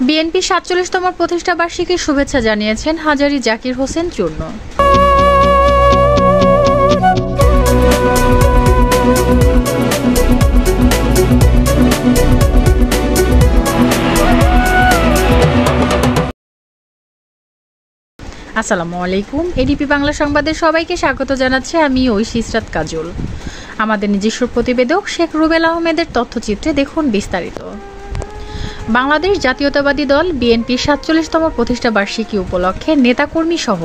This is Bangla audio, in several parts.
বিএনপি ৪৭তম প্রতিষ্ঠাবার্ষিকীর শুভেচ্ছা জানিয়েছেন হাজারী জাকির হোসেন চূর্ণ। আসসালামু আলাইকুম, এডিপি বাংলা সংবাদে সবাইকে স্বাগত জানাচ্ছি আমি ঐশী ইসরাত কাজল। আমাদের নিজস্ব প্রতিবেদক শেখ রুবেল আহমেদের তথ্যচিত্রে দেখুন বিস্তারিত। বাংলাদেশ জাতীয়তাবাদী দল বিএনপির ৪৭তম প্রতিষ্ঠাবার্ষিকী উপলক্ষে নেতাকর্মী সহ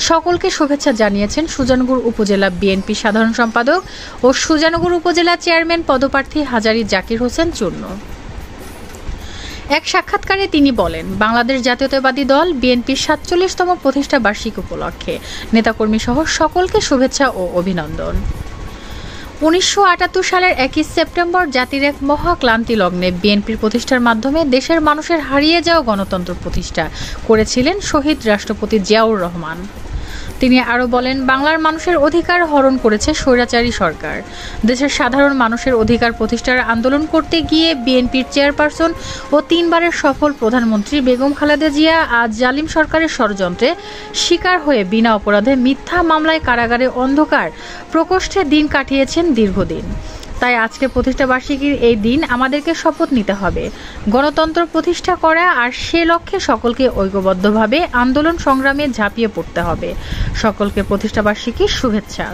সকলকে শুভেচ্ছা জানিয়েছেন সুজানগর উপজেলা বিএনপি সাধারণ সম্পাদক ও সুজানগর উপজেলা চেয়ারম্যান পদপ্রার্থী হাজারী জাকির হোসেন চূর্ণ। এক সাক্ষাৎকারে তিনি বলেন, বাংলাদেশ জাতীয়তাবাদী দল বিএনপির ৪৭তম প্রতিষ্ঠাবার্ষিকী উপলক্ষে নেতাকর্মী সহ সকলকে শুভেচ্ছা ও অভিনন্দন। ১৯৭৮ সালের ১ সেপ্টেম্বর জাতির এক মহাক্লান্তি লগ্নে বিএনপির প্রতিষ্ঠার মাধ্যমে দেশের মানুষের হারিয়ে যাওয়া গণতন্ত্র প্রতিষ্ঠা করেছিলেন শহীদ রাষ্ট্রপতি জিয়াউর রহমান। তিনি আরও বলেন, বাংলার মানুষের অধিকার হরণ করেছে স্বৈরাচারী সরকার। দেশের সাধারণ মানুষের অধিকার প্রতিষ্ঠার আন্দোলন করতে গিয়ে বিএনপির চেয়ারপারসন ও ৩ বারের সফল প্রধানমন্ত্রী বেগম খালেদা জিয়া আজ জালিম সরকারের ষড়যন্ত্রে শিকার হয়ে বিনা অপরাধে মিথ্যা মামলায় কারাগারে অন্ধকার প্রকোষ্ঠে দিন কাটিয়েছেন দীর্ঘদিন। তাই আজকের প্রতিষ্ঠাবার্ষিকীর এই দিন আমাদেরকে শপথ নিতে হবে, গণতন্ত্র প্রতিষ্ঠা করা, আর সে লক্ষ্যে সকলকে ঐক্যবদ্ধভাবে আন্দোলন সংগ্রামে ঝাঁপিয়ে পড়তে হবে। সকলকে প্রতিষ্ঠাবার্ষিকীর শুভেচ্ছা।